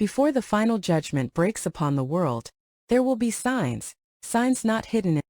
Before the final judgment breaks upon the world, there will be signs, signs not hidden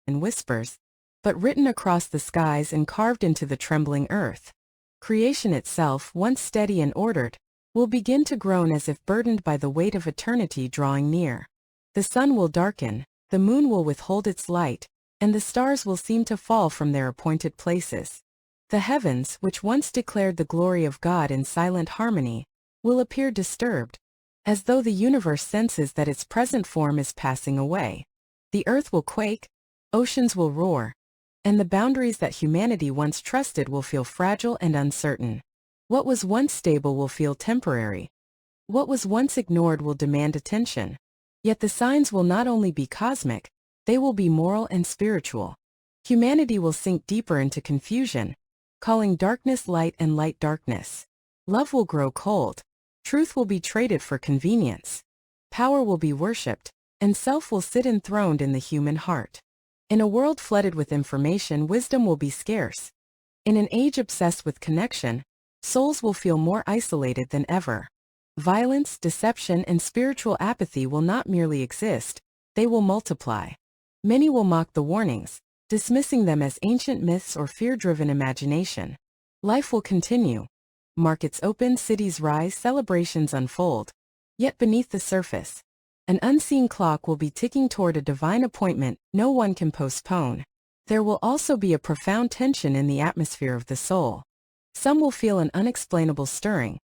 in whispers, but written across the skies and carved into the trembling earth. Creation itself, once steady and ordered, will begin to groan as if burdened by the weight of eternity drawing near. The sun will darken, the moon will withhold its light, and the stars will seem to fall from their appointed places. The heavens, which once declared the glory of God in silent harmony, will appear disturbed, as though the universe senses that its present form is passing away. The earth will quake, oceans will roar, and the boundaries that humanity once trusted will feel fragile and uncertain. What was once stable will feel temporary. What was once ignored will demand attention. Yet the signs will not only be cosmic, they will be moral and spiritual. Humanity will sink deeper into confusion, calling darkness light and light darkness. Love will grow cold. Truth will be traded for convenience. Power will be worshipped, and self will sit enthroned in the human heart. In a world flooded with information, wisdom will be scarce. In an age obsessed with connection, souls will feel more isolated than ever. Violence, deception, and spiritual apathy will not merely exist, they will multiply. Many will mock the warnings, dismissing them as ancient myths or fear-driven imagination. Life will continue. Markets open, cities rise, celebrations unfold. Yet beneath the surface, an unseen clock will be ticking toward a divine appointment no one can postpone. There will also be a profound tension in the atmosphere of the soul. Some will feel an unexplainable stirring,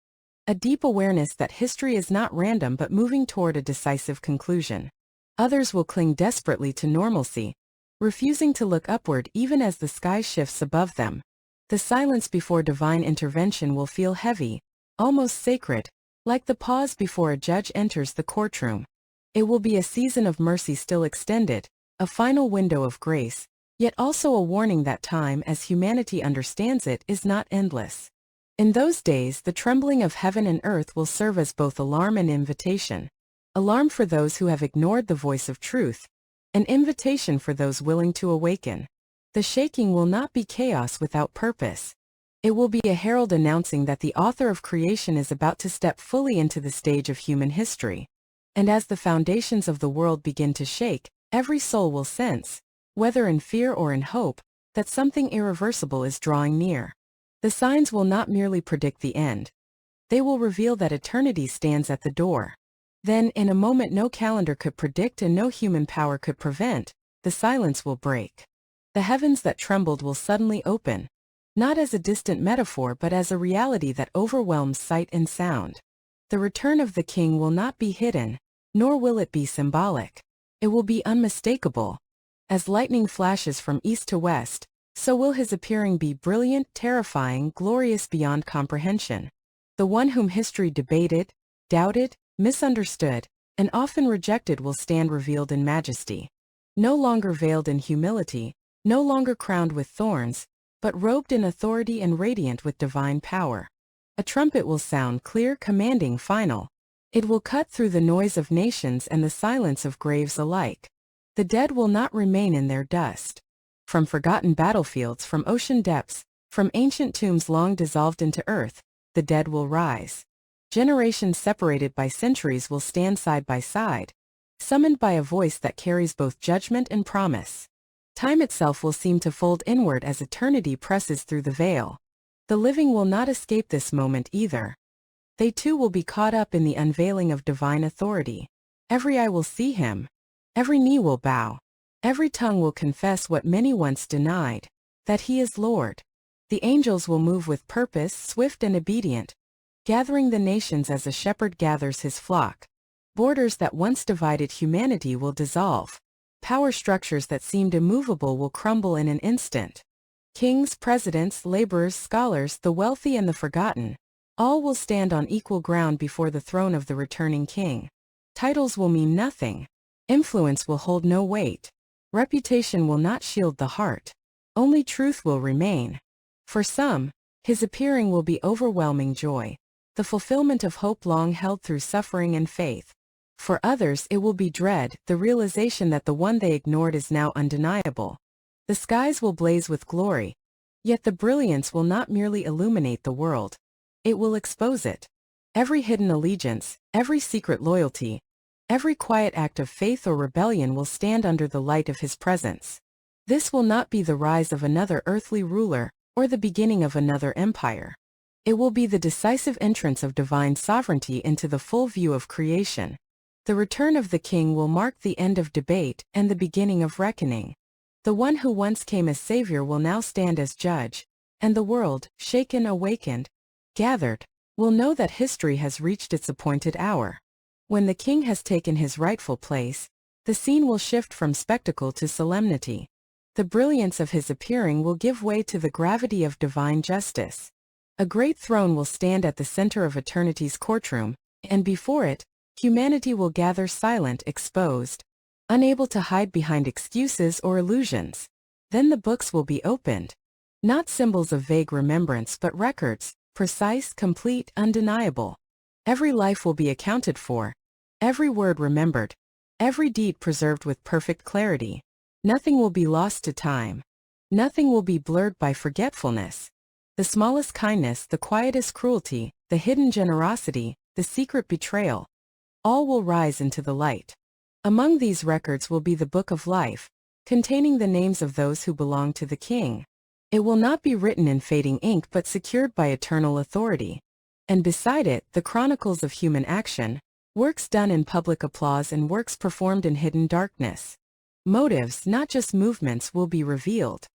a deep awareness that history is not random but moving toward a decisive conclusion. Others will cling desperately to normalcy, refusing to look upward even as the sky shifts above them. The silence before divine intervention will feel heavy, almost sacred, like the pause before a judge enters the courtroom. It will be a season of mercy still extended, a final window of grace, yet also a warning that time, as humanity understands it, is not endless. In those days, the trembling of heaven and earth will serve as both alarm and invitation. Alarm for those who have ignored the voice of truth, an invitation for those willing to awaken. The shaking will not be chaos without purpose. It will be a herald announcing that the author of creation is about to step fully into the stage of human history. And as the foundations of the world begin to shake, every soul will sense, whether in fear or in hope, that something irreversible is drawing near. The signs will not merely predict the end. They will reveal that eternity stands at the door. Then, in a moment no calendar could predict and no human power could prevent, the silence will break. The heavens that trembled will suddenly open, not as a distant metaphor but as a reality that overwhelms sight and sound. The return of the King will not be hidden, nor will it be symbolic. It will be unmistakable. As lightning flashes from east to west, so will his appearing be brilliant, terrifying, glorious beyond comprehension. The one whom history debated, doubted, misunderstood, and often rejected will stand revealed in majesty. No longer veiled in humility, no longer crowned with thorns, but robed in authority and radiant with divine power. A trumpet will sound clear, commanding, final. It will cut through the noise of nations and the silence of graves alike. The dead will not remain in their dust. From forgotten battlefields, from ocean depths, from ancient tombs long dissolved into earth, the dead will rise. Generations separated by centuries will stand side by side, summoned by a voice that carries both judgment and promise. Time itself will seem to fold inward as eternity presses through the veil. The living will not escape this moment either. They too will be caught up in the unveiling of divine authority. Every eye will see him. Every knee will bow. Every tongue will confess what many once denied, that he is Lord. The angels will move with purpose, swift and obedient, gathering the nations as a shepherd gathers his flock. Borders that once divided humanity will dissolve. Power structures that seemed immovable will crumble in an instant. Kings, presidents, laborers, scholars, the wealthy and the forgotten, all will stand on equal ground before the throne of the returning King. Titles will mean nothing. Influence will hold no weight. Reputation will not shield the heart. Only truth will remain. For some, his appearing will be overwhelming joy, the fulfillment of hope long held through suffering and faith. For others it will be dread, the realization that the one they ignored is now undeniable. The skies will blaze with glory. Yet the brilliance will not merely illuminate the world. It will expose it. Every hidden allegiance, every secret loyalty, every quiet act of faith or rebellion will stand under the light of his presence. This will not be the rise of another earthly ruler, or the beginning of another empire. It will be the decisive entrance of divine sovereignty into the full view of creation. The return of the king will mark the end of debate and the beginning of reckoning. The one who once came as savior will now stand as judge, and the world, shaken, awakened, gathered, will know that history has reached its appointed hour. When the king has taken his rightful place, the scene will shift from spectacle to solemnity. The brilliance of his appearing will give way to the gravity of divine justice. A great throne will stand at the center of eternity's courtroom, and before it, humanity will gather silent, exposed, unable to hide behind excuses or illusions. Then the books will be opened. Not symbols of vague remembrance but records, precise, complete, undeniable. Every life will be accounted for, every word remembered, every deed preserved with perfect clarity. Nothing will be lost to time. Nothing will be blurred by forgetfulness. The smallest kindness, the quietest cruelty, the hidden generosity, the secret betrayal, all will rise into the light. Among these records will be the book of life, containing the names of those who belong to the king. It will not be written in fading ink but secured by eternal authority. And beside it, the chronicles of human action, works done in public applause and works performed in hidden darkness. Motives, not just movements, will be revealed.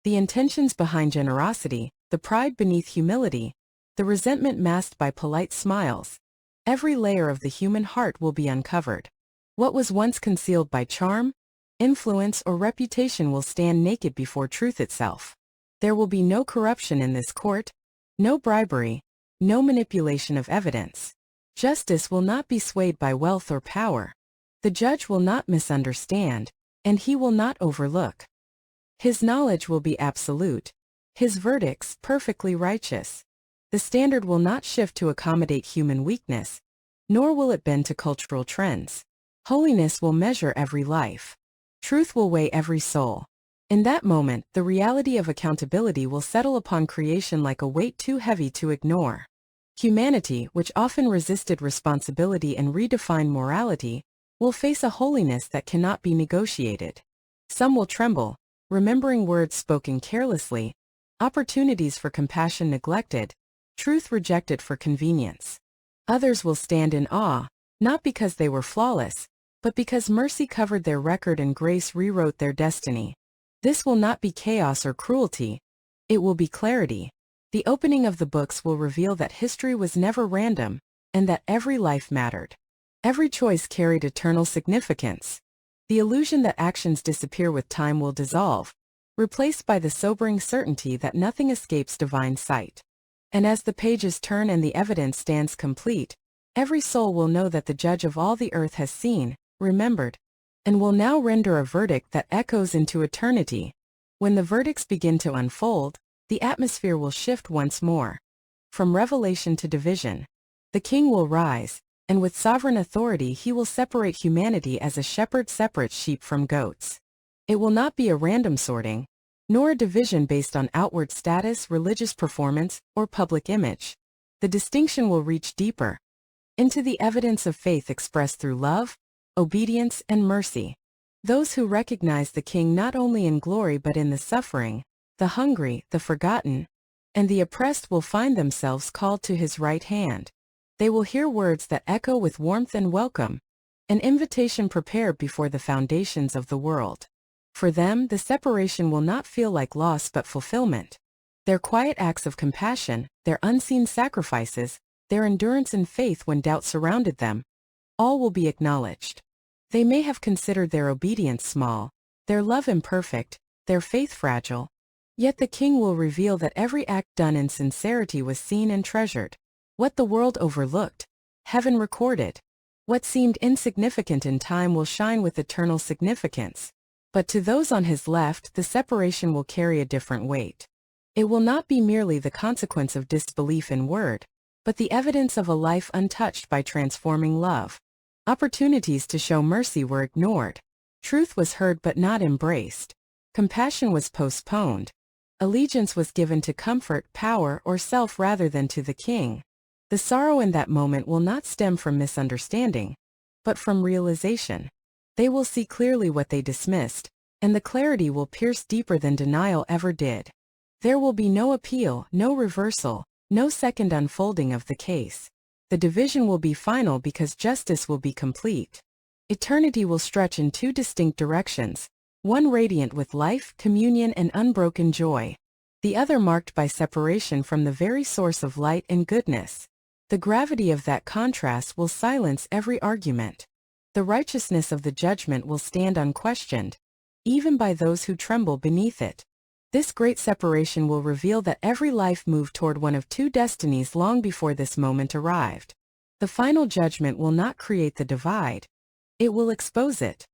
The intentions behind generosity, the pride beneath humility, the resentment masked by polite smiles. Every layer of the human heart will be uncovered. What was once concealed by charm, influence, or reputation will stand naked before truth itself. There will be no corruption in this court, no bribery, no manipulation of evidence. Justice will not be swayed by wealth or power. The judge will not misunderstand, and he will not overlook. His knowledge will be absolute, his verdicts perfectly righteous. The standard will not shift to accommodate human weakness, nor will it bend to cultural trends. Holiness will measure every life. Truth will weigh every soul. In that moment, the reality of accountability will settle upon creation like a weight too heavy to ignore. Humanity, which often resisted responsibility and redefined morality, will face a holiness that cannot be negotiated. Some will tremble, remembering words spoken carelessly, opportunities for compassion neglected, truth rejected for convenience. Others will stand in awe, not because they were flawless, but because mercy covered their record and grace rewrote their destiny. This will not be chaos or cruelty, it will be clarity. The opening of the books will reveal that history was never random, and that every life mattered. Every choice carried eternal significance. The illusion that actions disappear with time will dissolve, replaced by the sobering certainty that nothing escapes divine sight. And as the pages turn and the evidence stands complete, every soul will know that the Judge of all the earth has seen, remembered, and will now render a verdict that echoes into eternity. When the verdicts begin to unfold, the atmosphere will shift once more. From revelation to division, the king will rise, and with sovereign authority he will separate humanity as a shepherd separates sheep from goats. It will not be a random sorting, nor a division based on outward status, religious performance, or public image. The distinction will reach deeper, into the evidence of faith expressed through love, obedience, and mercy. Those who recognize the king not only in glory but in the suffering, the hungry, the forgotten, and the oppressed will find themselves called to his right hand. They will hear words that echo with warmth and welcome, an invitation prepared before the foundations of the world. For them, the separation will not feel like loss but fulfillment. Their quiet acts of compassion, their unseen sacrifices, their endurance and faith when doubt surrounded them, all will be acknowledged. They may have considered their obedience small, their love imperfect, their faith fragile, yet the king will reveal that every act done in sincerity was seen and treasured. What the world overlooked, heaven recorded. What seemed insignificant in time will shine with eternal significance. But to those on his left, the separation will carry a different weight. It will not be merely the consequence of disbelief in word, but the evidence of a life untouched by transforming love. Opportunities to show mercy were ignored. Truth was heard but not embraced. Compassion was postponed. Allegiance was given to comfort, power, or self rather than to the king. The sorrow in that moment will not stem from misunderstanding, but from realization. They will see clearly what they dismissed, and the clarity will pierce deeper than denial ever did. There will be no appeal, no reversal, no second unfolding of the case. The division will be final because justice will be complete. Eternity will stretch in two distinct directions, one radiant with life, communion, and unbroken joy, the other marked by separation from the very source of light and goodness. The gravity of that contrast will silence every argument. The righteousness of the judgment will stand unquestioned, even by those who tremble beneath it. This great separation will reveal that every life moved toward one of two destinies long before this moment arrived. The final judgment will not create the divide. It will expose it.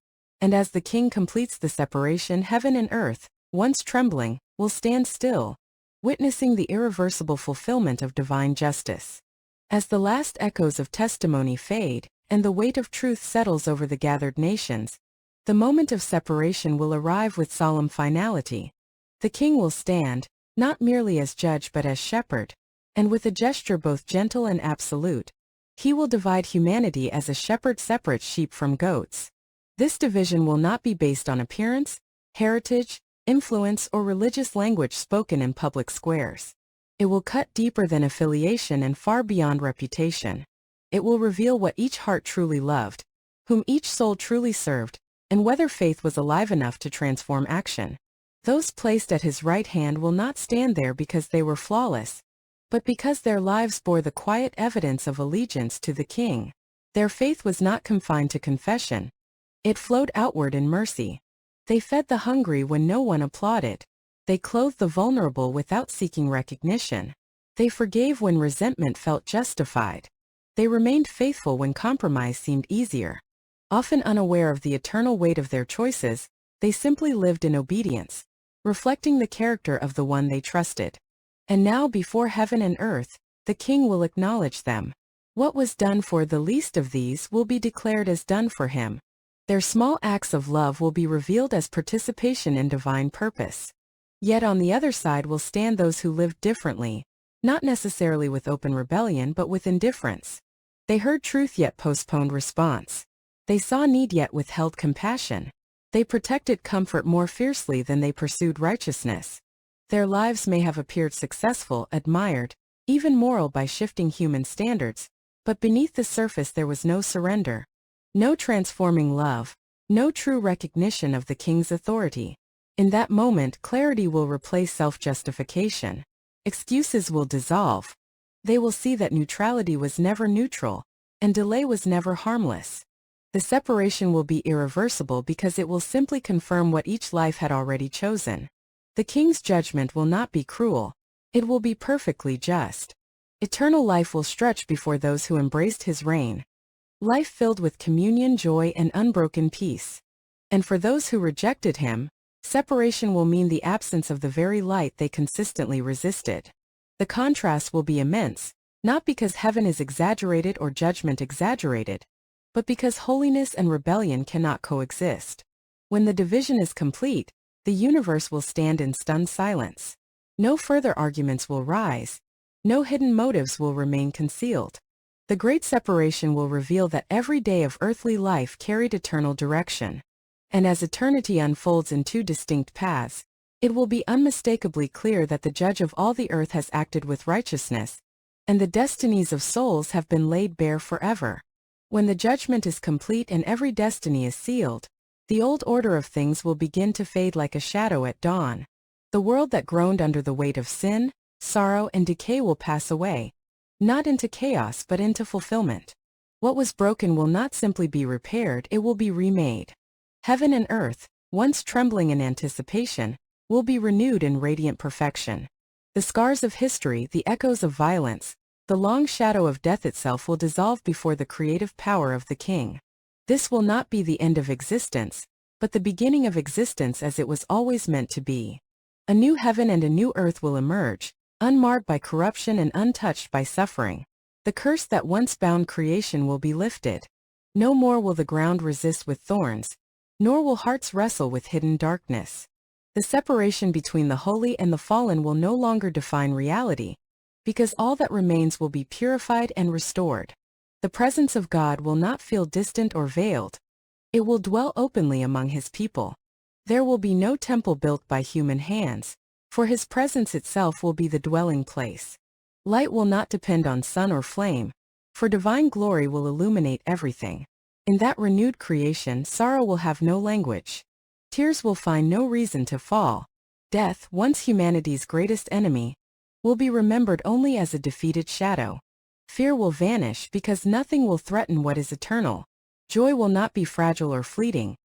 And as the king completes the separation, heaven and earth, once trembling, will stand still, witnessing the irreversible fulfillment of divine justice. As the last echoes of testimony fade, and the weight of truth settles over the gathered nations, the moment of separation will arrive with solemn finality. The king will stand, not merely as judge but as shepherd, and with a gesture both gentle and absolute, he will divide humanity as a shepherd separates sheep from goats. This division will not be based on appearance, heritage, influence, or religious language spoken in public squares. It will cut deeper than affiliation and far beyond reputation. It will reveal what each heart truly loved, whom each soul truly served, and whether faith was alive enough to transform action. Those placed at his right hand will not stand there because they were flawless, but because their lives bore the quiet evidence of allegiance to the king. Their faith was not confined to confession. It flowed outward in mercy. They fed the hungry when no one applauded. They clothed the vulnerable without seeking recognition. They forgave when resentment felt justified. They remained faithful when compromise seemed easier. Often unaware of the eternal weight of their choices, they simply lived in obedience, reflecting the character of the one they trusted. And now before heaven and earth, the king will acknowledge them. What was done for the least of these will be declared as done for him. Their small acts of love will be revealed as participation in divine purpose. Yet on the other side will stand those who lived differently, not necessarily with open rebellion but with indifference. They heard truth yet postponed response. They saw need yet withheld compassion. They protected comfort more fiercely than they pursued righteousness. Their lives may have appeared successful, admired, even moral by shifting human standards, but beneath the surface there was no surrender, no transforming love, no true recognition of the king's authority. In that moment, clarity will replace self-justification. Excuses will dissolve. They will see that neutrality was never neutral, and delay was never harmless. The separation will be irreversible because it will simply confirm what each life had already chosen. The king's judgment will not be cruel. It will be perfectly just. Eternal life will stretch before those who embraced his reign. Life filled with communion, joy, and unbroken peace. And for those who rejected him, separation will mean the absence of the very light they consistently resisted. The contrast will be immense, not because heaven is exaggerated or judgment exaggerated, but because holiness and rebellion cannot coexist. When the division is complete, the universe will stand in stunned silence. No further arguments will rise. No hidden motives will remain concealed. The great separation will reveal that every day of earthly life carried eternal direction. And as eternity unfolds in two distinct paths, it will be unmistakably clear that the Judge of all the earth has acted with righteousness, and the destinies of souls have been laid bare forever. When the judgment is complete and every destiny is sealed, the old order of things will begin to fade like a shadow at dawn. The world that groaned under the weight of sin, sorrow, and decay will pass away, not into chaos but into fulfillment. What was broken will not simply be repaired, it will be remade. Heaven and earth, once trembling in anticipation, will be renewed in radiant perfection. The scars of history, the echoes of violence, the long shadow of death itself will dissolve before the creative power of the King. This will not be the end of existence, but the beginning of existence as it was always meant to be. A new heaven and a new earth will emerge, unmarred by corruption and untouched by suffering. The curse that once bound creation will be lifted. No more will the ground resist with thorns, nor will hearts wrestle with hidden darkness. The separation between the holy and the fallen will no longer define reality, because all that remains will be purified and restored. The presence of God will not feel distant or veiled. It will dwell openly among his people. There will be no temple built by human hands, for his presence itself will be the dwelling place. Light will not depend on sun or flame, for divine glory will illuminate everything. In that renewed creation, sorrow will have no language. Tears will find no reason to fall. Death, once humanity's greatest enemy, will be remembered only as a defeated shadow. Fear will vanish because nothing will threaten what is eternal. Joy will not be fragile or fleeting.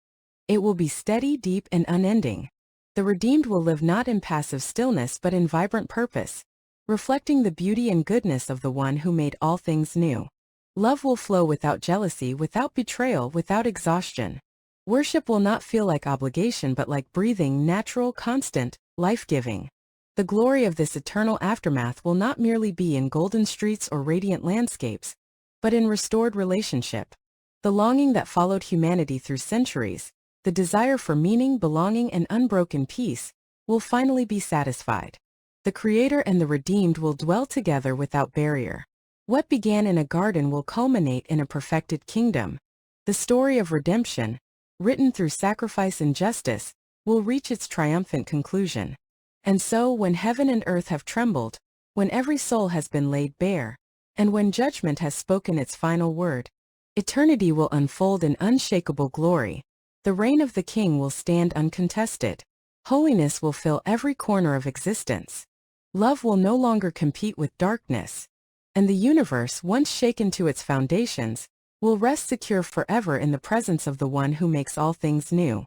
It will be steady, deep, and unending. The redeemed will live not in passive stillness but in vibrant purpose, reflecting the beauty and goodness of the one who made all things new. Love will flow without jealousy, without betrayal, without exhaustion. Worship will not feel like obligation but like breathing, natural, constant, life-giving. The glory of this eternal aftermath will not merely be in golden streets or radiant landscapes, but in restored relationship. The longing that followed humanity through centuries, the desire for meaning, belonging, and unbroken peace, will finally be satisfied. The Creator and the redeemed will dwell together without barrier. What began in a garden will culminate in a perfected kingdom. The story of redemption, written through sacrifice and justice, will reach its triumphant conclusion. And so, when heaven and earth have trembled, when every soul has been laid bare, and when judgment has spoken its final word, eternity will unfold in unshakable glory. The reign of the King will stand uncontested. Holiness will fill every corner of existence. Love will no longer compete with darkness. And the universe, once shaken to its foundations, will rest secure forever in the presence of the one who makes all things new.